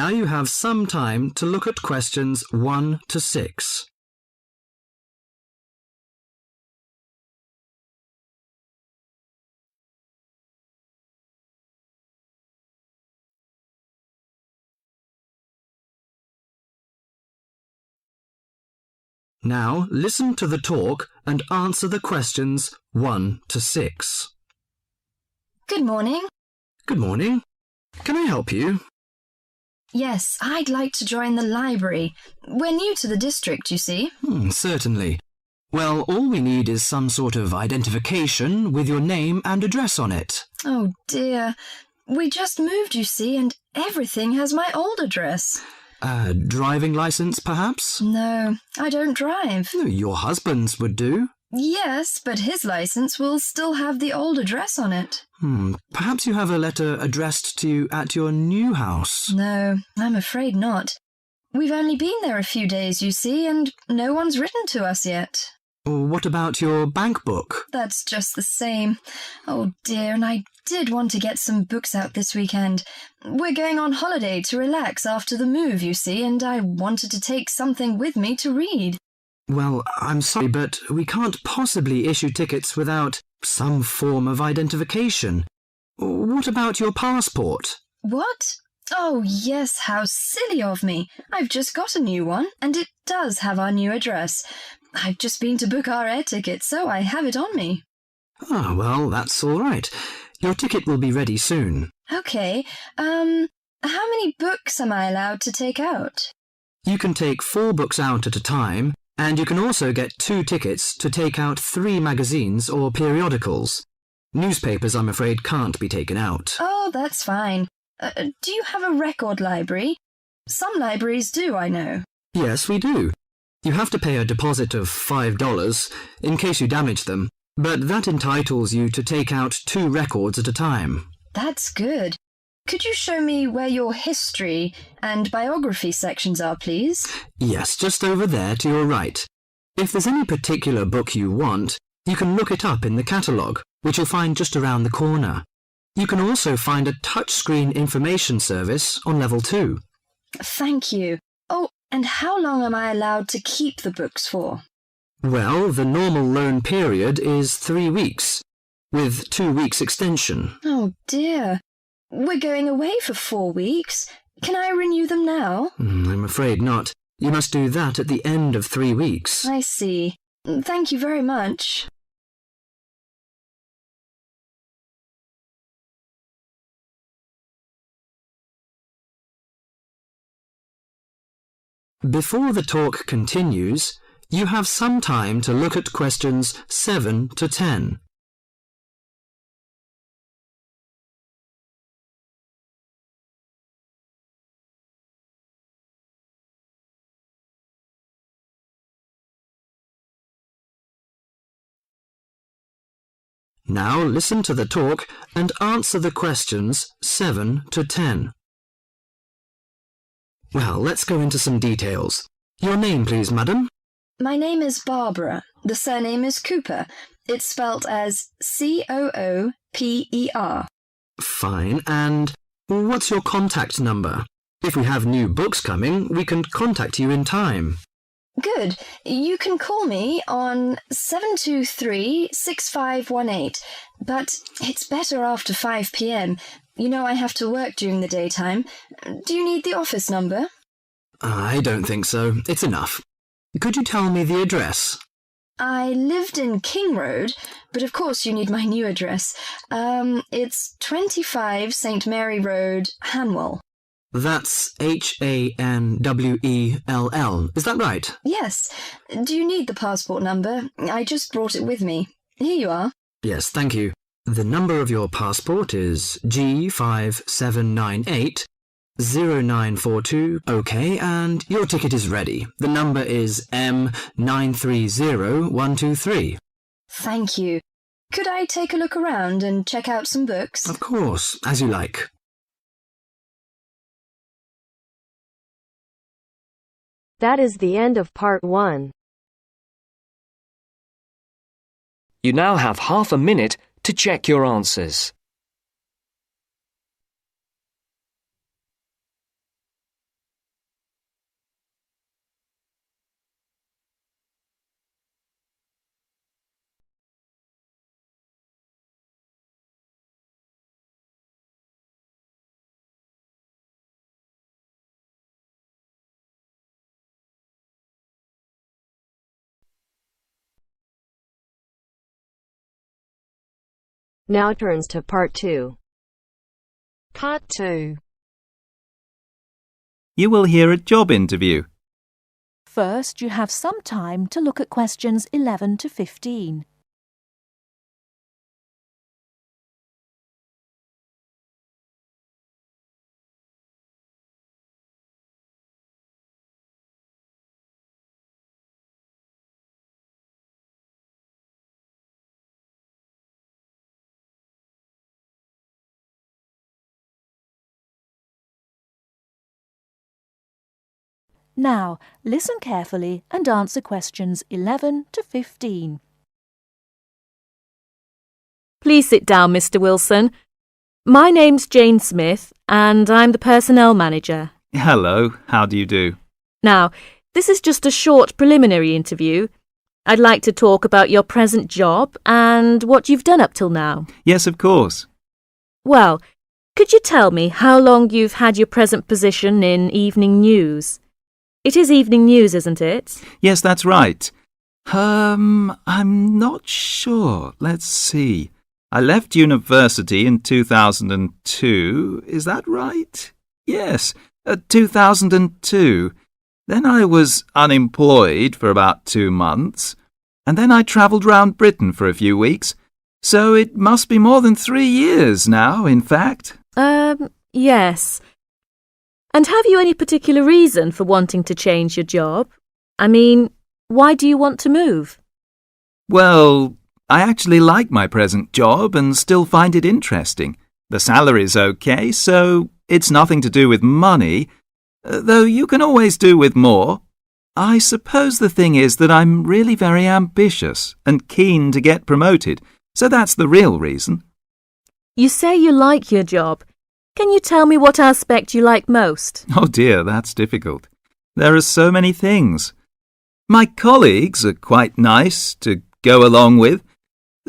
Now you have some time to look at questions 1 to 6. Now listen to the talk and answer the questions 1 to 6. Good morning. Good morning. Can I help you? Yes, I'd like to join the library. We're new to the district, you see. Certainly. Well, all we need is some sort of identification with your name and address on it. Oh dear. We just moved, you see, and everything has my old address. A driving license, perhaps? No, I don't drive. Your husband's would do. Yes, but his license will still have the old address on it. Perhaps you have a letter addressed to you at your new house. No, I'm afraid not. We've only been there a few days, you see, and no one's written to us yet. What about your bank book? That's just the same. Oh dear, and I did want to get some books out this weekend. We're going on holiday to relax after the move, you see, and I wanted to take something with me to read. Well, I'm sorry, but we can't possibly issue tickets without some form of identification. What about your passport? What? Oh, yes, how silly of me. I've just got a new one, and it does have our new address. I've just been to book our air ticket, so I have it on me. Well, that's all right. Your ticket will be ready soon. OK, how many books am I allowed to take out? You can take 4 books out at a time, and you can also get 2 tickets to take out 3 magazines or periodicals. Newspapers, I'm afraid, can't be taken out. Oh, that's fine. Do you have a record library? Some libraries do, I know. Yes, we do. You have to pay a deposit of $5 in case you damage them, but that entitles you to take out 2 records at a time. That's good. Could you show me where your history and biography sections are, please? Yes, just over there to your right. If there's any particular book you want, you can look it up in the catalogue, which you'll find just around the corner. You can also find a touchscreen information service on level 2. Thank you. Oh, and how long am I allowed to keep the books for? Well, the normal loan period is 3 weeks, with 2 weeks extension. Oh dear. We're going away for 4 weeks. Can I renew them now? I'm afraid not. You must do that at the end of 3 weeks. I see. Thank you very much. Before the talk continues, you have some time to look at questions 7 to 10. Now listen to the talk and answer the questions 7 to 10. Well, let's go into some details. Your name, please, madam? My name is Barbara. The surname is Cooper. It's spelt as Cooper. Fine. And what's your contact number? If we have new books coming, we can contact you in time. Good. You can call me on 723-6518, but it's better after 5 p.m. You know I have to work during the daytime. Do you need the office number? I don't think so. It's enough. Could you tell me the address? I lived in King Road, but of course you need my new address. It's 25 St. Mary Road, Hanwell. That's Hanwell. Is that right? Yes. Do you need the passport number? I just brought it with me. Here you are. Yes, thank you. The number of your passport is G5798-0942. OK, and your ticket is ready. The number is M930123. Thank you. Could I take a look around and check out some books? Of course, as you like. That is the end of part 1. You now have half a minute to check your answers. Now turns to part 2. Part 2. You will hear a job interview. First, you have some time to look at questions 11 to 15. Now, listen carefully and answer questions 11 to 15. Please sit down, Mr. Wilson. My name's Jane Smith, and I'm the personnel manager. Hello, how do you do? Now, this is just a short preliminary interview. I'd like to talk about your present job and what you've done up till now. Yes, of course. Well, could you tell me how long you've had your present position in evening news? It is evening news, isn't it? Yes, that's right. I'm not sure. Let's see. I left university in 2002. Is that right? Yes, 2002. Then I was unemployed for about 2 months. And then I travelled round Britain for a few weeks. So it must be more than 3 years now, in fact. Yes. And have you any particular reason for wanting to change your job? I mean, why do you want to move? Well, I actually like my present job and still find it interesting. The salary's okay, so it's nothing to do with money, though you can always do with more. I suppose the thing is that I'm really very ambitious and keen to get promoted, so that's the real reason. You say you like your job. Can you tell me what aspect you like most? Oh dear, that's difficult. There are so many things. My colleagues are quite nice to go along with,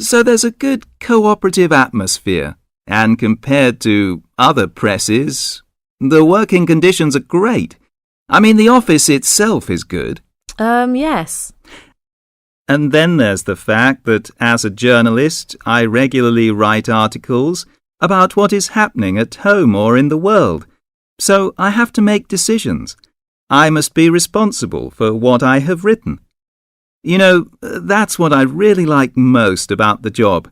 so there's a good cooperative atmosphere, and compared to other presses, the working conditions are great. I mean, the office itself is good. Yes. And then there's the fact that as a journalist, I regularly write articles about what is happening at home or in the world. So I have to make decisions. I must be responsible for what I have written. You know, that's what I really like most about the job.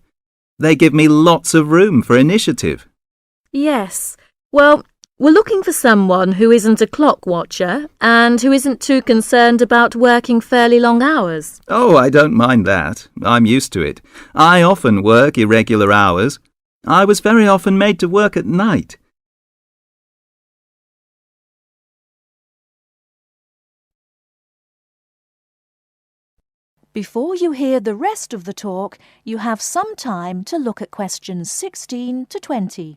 They give me lots of room for initiative. Yes. Well, we're looking for someone who isn't a clock watcher and who isn't too concerned about working fairly long hours. Oh, I don't mind that. I'm used to it. I often work irregular hours. I was very often made to work at night. Before you hear the rest of the talk, you have some time to look at questions 16 to 20.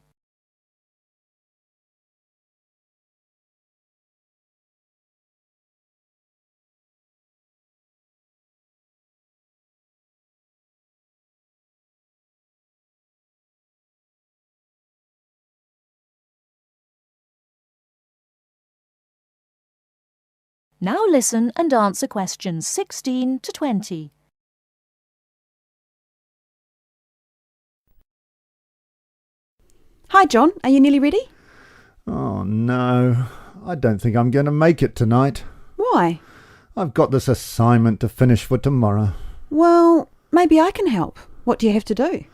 Now listen and answer questions 16 to 20. Hi, John. Are you nearly ready? Oh, no. I don't think I'm going to make it tonight. Why? I've got this assignment to finish for tomorrow. Well, maybe I can help. What do you have to do?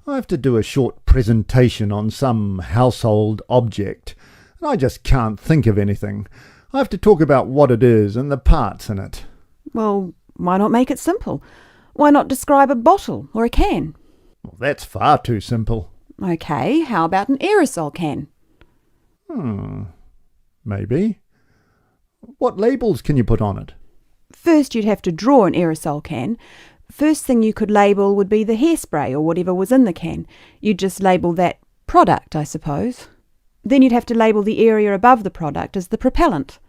I have to do a short presentation on some household object, and I just can't think of anything. I have to talk about what it is and the parts in it. Well, why not make it simple? Why not describe a bottle or a can? Well, that's far too simple. OK, how about an aerosol can? Maybe. What labels can you put on it? First, you'd have to draw an aerosol can. First thing you could label would be the hairspray or whatever was in the can. You'd just label that product, I suppose. Then you'd have to label the area above the product as the propellant.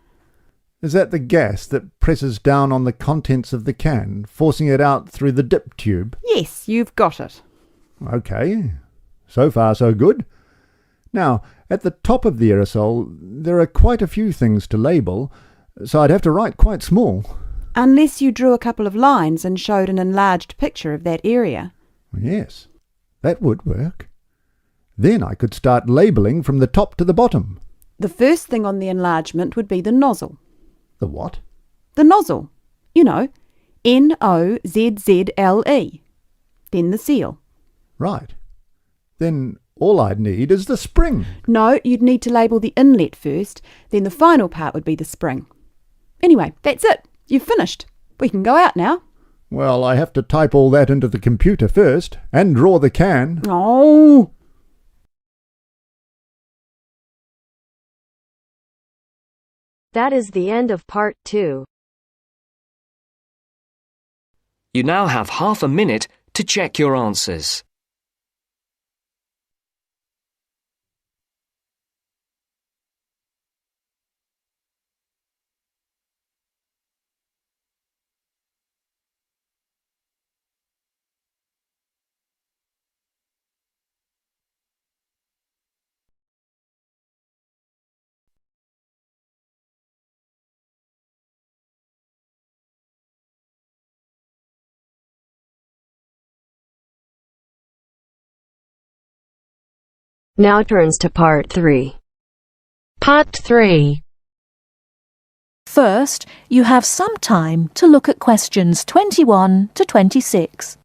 Is that the gas that presses down on the contents of the can, forcing it out through the dip tube? Yes, you've got it. OK. So far, so good. Now, at the top of the aerosol, there are quite a few things to label, so I'd have to write quite small. Unless you drew a couple of lines and showed an enlarged picture of that area. Yes. That would work. Then I could start labelling from the top to the bottom. The first thing on the enlargement would be the nozzle. The what? The nozzle. You know, Nozzle. Then the seal. Right. Then all I'd need is the spring. No, you'd need to label the inlet first, then the final part would be the spring. Anyway, that's it. You've finished. We can go out now. Well, I have to type all that into the computer first, and draw the can. Oh! That is the end of part 2. You now have half a minute to check your answers. Now turns to part 3. Part 3. First, you have some time to look at questions 21 to 26.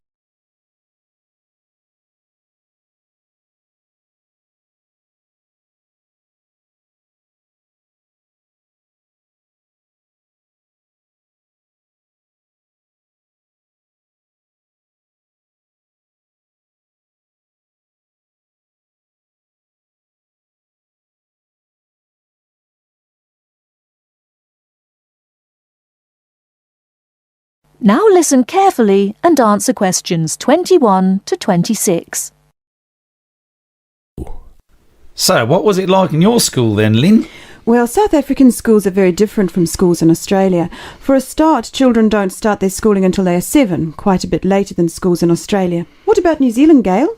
Now listen carefully and answer questions 21 to 26. So, what was it like in your school then, Lynn? Well, South African schools are very different from schools in Australia. For a start, children don't start their schooling until they are 7, quite a bit later than schools in Australia. What about New Zealand, Gail?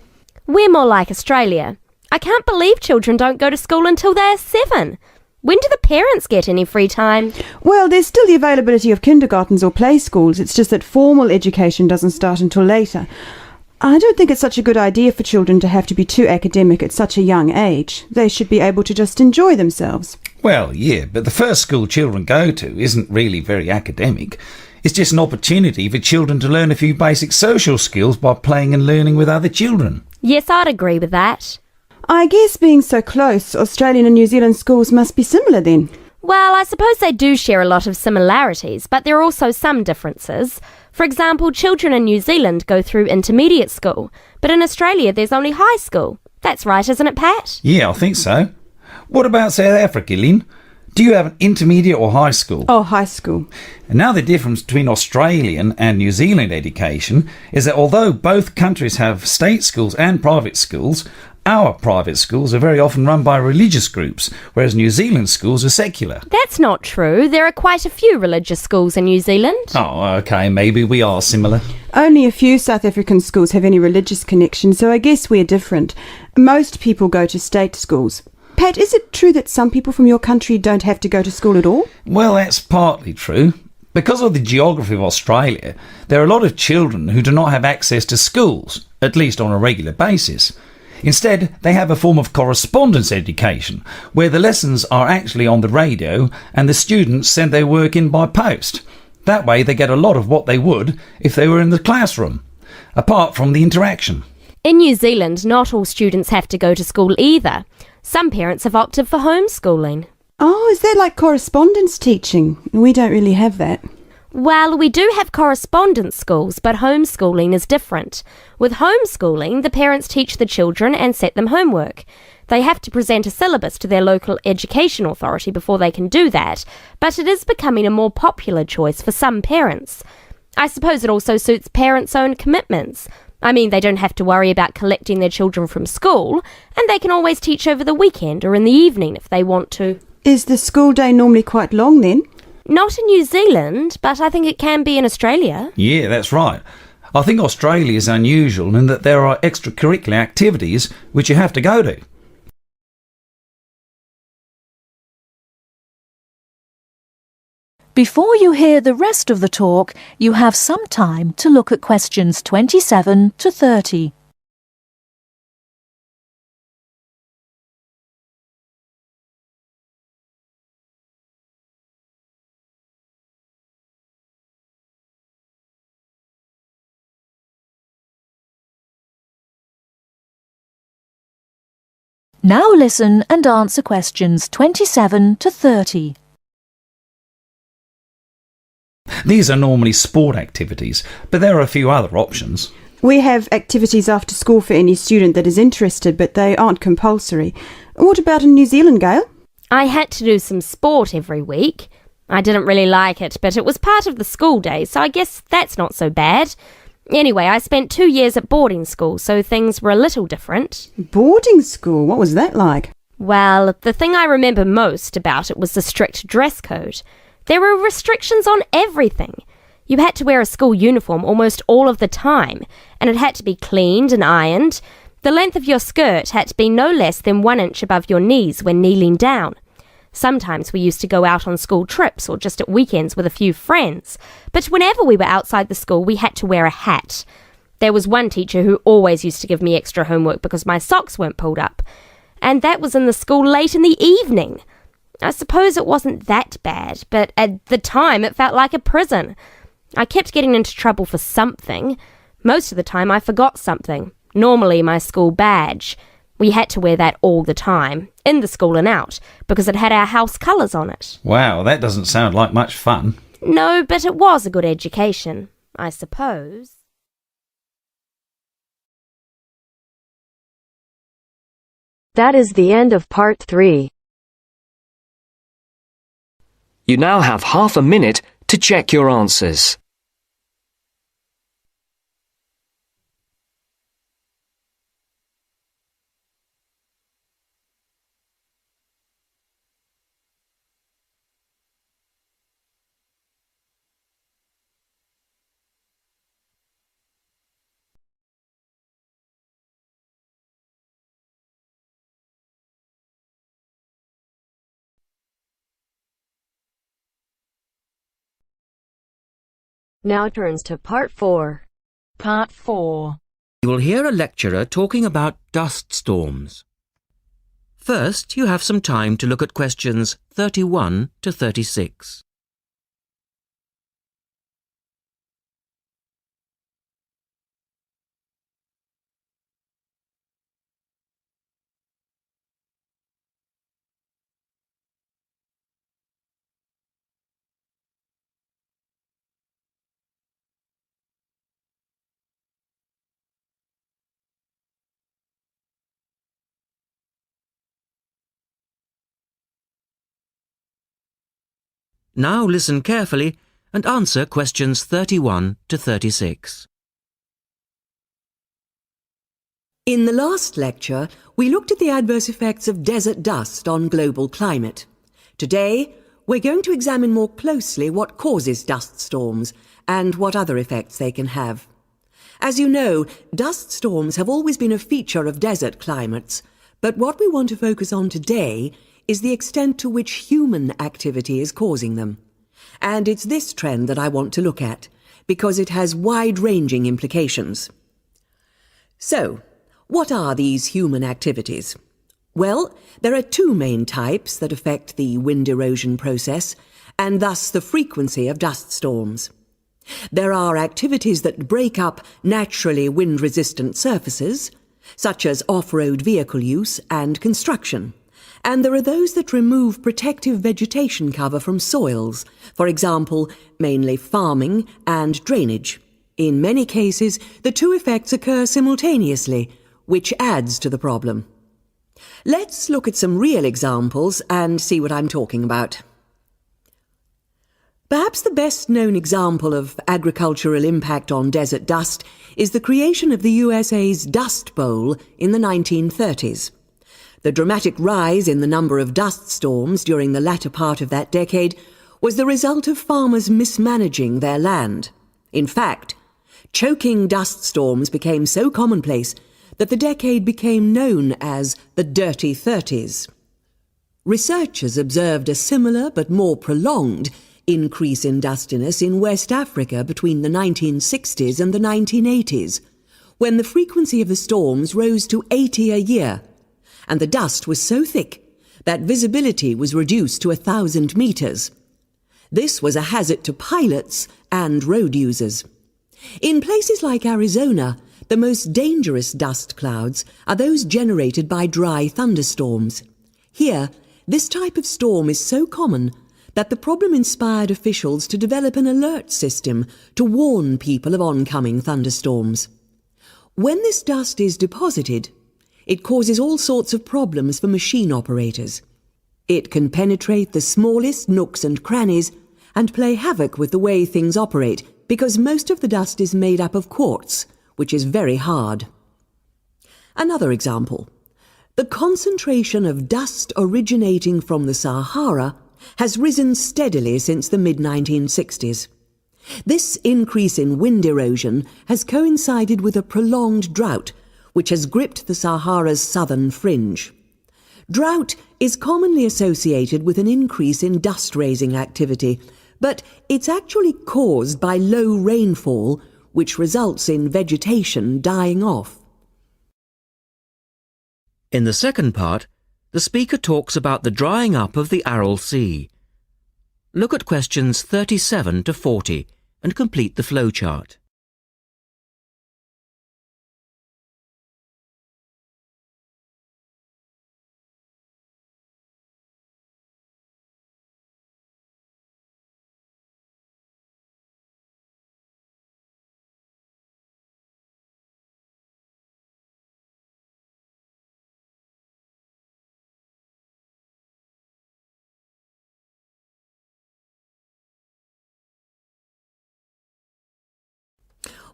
We're more like Australia. I can't believe children don't go to school until they are 7. When do the parents get any free time? Well, there's still the availability of kindergartens or play schools. It's just that formal education doesn't start until later. I don't think it's such a good idea for children to have to be too academic at such a young age. They should be able to just enjoy themselves. Well, yeah, but the first school children go to isn't really very academic. It's just an opportunity for children to learn a few basic social skills by playing and learning with other children. Yes, I'd agree with that. I guess being so close, Australian and New Zealand schools must be similar then. Well, I suppose they do share a lot of similarities, but there are also some differences. For example, children in New Zealand go through intermediate school, but in Australia there's only high school. That's right, isn't it, Pat? Yeah, I think so. What about South Africa, Lynn? Do you have an intermediate or high school? Oh, high school. And now the difference between Australian and New Zealand education is that although both countries have state schools and private schools, our private schools are very often run by religious groups, whereas New Zealand schools are secular. That's not true. There are quite a few religious schools in New Zealand. Oh, OK, maybe we are similar. Only a few South African schools have any religious connection, so I guess we're different. Most people go to state schools. Pat, is it true that some people from your country don't have to go to school at all? Well, that's partly true. Because of the geography of Australia, there are a lot of children who do not have access to schools, at least on a regular basis. Instead, they have a form of correspondence education, where the lessons are actually on the radio and the students send their work in by post. That way they get a lot of what they would if they were in the classroom, apart from the interaction. In New Zealand, not all students have to go to school either. Some parents have opted for homeschooling. Oh, is that like correspondence teaching? We don't really have that. Well, we do have correspondence schools, but homeschooling is different. With homeschooling, the parents teach the children and set them homework. They have to present a syllabus to their local education authority before they can do that, but it is becoming a more popular choice for some parents. I suppose it also suits parents' own commitments. I mean, they don't have to worry about collecting their children from school, and they can always teach over the weekend or in the evening if they want to. Is the school day normally quite long then? Not in New Zealand, but I think it can be in Australia. Yeah, that's right. I think Australia is unusual in that there are extracurricular activities which you have to go to. Before you hear the rest of the talk, you have some time to look at questions 27 to 30. Now listen and answer questions 27 to 30. These are normally sport activities, but there are a few other options. We have activities after school for any student that is interested, but they aren't compulsory. What about in New Zealand, Gail? I had to do some sport every week. I didn't really like it, but it was part of the school day, so I guess that's not so bad. Anyway, I spent 2 years at boarding school, so things were a little different. Boarding school? What was that like? Well, the thing I remember most about it was the strict dress code. There were restrictions on everything. You had to wear a school uniform almost all of the time, and it had to be cleaned and ironed. The length of your skirt had to be no less than 1 inch above your knees when kneeling down. Sometimes we used to go out on school trips or just at weekends with a few friends, but whenever we were outside the school we had to wear a hat. There was one teacher who always used to give me extra homework because my socks weren't pulled up, and that was in the school late in the evening. I suppose it wasn't that bad, but at the time it felt like a prison. I kept getting into trouble for something. Most of the time I forgot something, normally my school badge. We had to wear that all the time, in the school and out, because it had our house colours on it. Wow, that doesn't sound like much fun. No, but it was a good education, I suppose. That is the end of part 3. You now have half a minute to check your answers. Now turns to part 4. Part 4. You will hear a lecturer talking about dust storms. First, you have some time to look at questions 31 to 36. Now listen carefully and answer questions 31 to 36. In the last lecture, we looked at the adverse effects of desert dust on global climate. Today, we're going to examine more closely what causes dust storms and what other effects they can have. As you know, dust storms have always been a feature of desert climates, but what we want to focus on today is the extent to which human activity is causing them. And it's this trend that I want to look at, because it has wide-ranging implications. So, what are these human activities? Well, there are two main types that affect the wind erosion process, and thus the frequency of dust storms. There are activities that break up naturally wind-resistant surfaces, such as off-road vehicle use and construction. And there are those that remove protective vegetation cover from soils, for example, mainly farming and drainage. In many cases, the two effects occur simultaneously, which adds to the problem. Let's look at some real examples and see what I'm talking about. Perhaps the best-known example of agricultural impact on desert dust is the creation of the USA's Dust Bowl in the 1930s. The dramatic rise in the number of dust storms during the latter part of that decade was the result of farmers mismanaging their land. In fact, choking dust storms became so commonplace that the decade became known as the Dirty 30s. Researchers observed a similar but more prolonged increase in dustiness in West Africa between the 1960s and the 1980s, when the frequency of the storms rose to 80 a year, and the dust was so thick that visibility was reduced to 1,000 meters. This was a hazard to pilots and road users. In places like Arizona, The most dangerous dust clouds are those generated by dry thunderstorms. Here, this type of storm is so common that the problem inspired officials to develop an alert system to warn people of oncoming thunderstorms. When this dust is deposited, it causes all sorts of problems for machine operators. It can penetrate the smallest nooks and crannies and play havoc with the way things operate, because most of the dust is made up of quartz, which is very hard. Another example. The concentration of dust originating from the Sahara has risen steadily since the mid-1960s. This increase in wind erosion has coincided with a prolonged drought, which has gripped the Sahara's southern fringe. Drought is commonly associated with an increase in dust-raising activity, but it's actually caused by low rainfall, which results in vegetation dying off. In the second part, the speaker talks about the drying up of the Aral Sea. Look at questions 37 to 40 and complete the flowchart.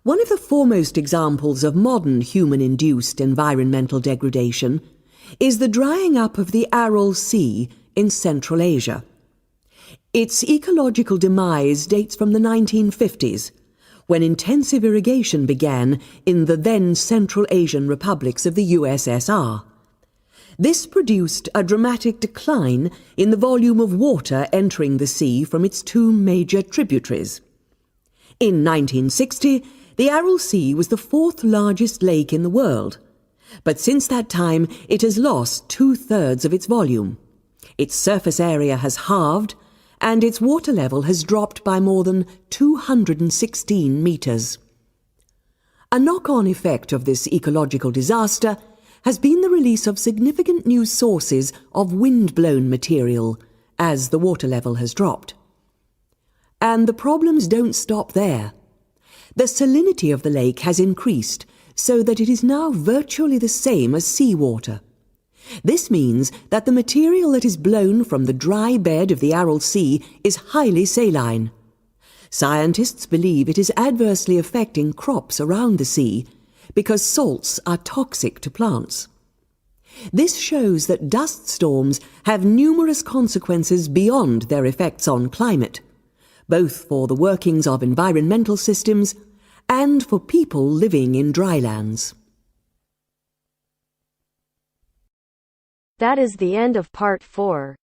One of the foremost examples of modern human-induced environmental degradation is the drying up of the Aral Sea in Central Asia. Its ecological demise dates from the 1950s, when intensive irrigation began in the then Central Asian republics of the USSR. This produced a dramatic decline in the volume of water entering the sea from its two major tributaries. In 1960, the Aral Sea was the fourth largest lake in the world, but since that time it has lost 2/3 of its volume. Its surface area has halved, and its water level has dropped by more than 216 metres. A knock-on effect of this ecological disaster has been the release of significant new sources of wind-blown material as the water level has dropped. And the problems don't stop there. The salinity of the lake has increased so that it is now virtually the same as seawater. This means that the material that is blown from the dry bed of the Aral Sea is highly saline. Scientists believe it is adversely affecting crops around the sea because salts are toxic to plants. This shows that dust storms have numerous consequences beyond their effects on climate, both for the workings of environmental systems and for people living in drylands. That is the end of part 4.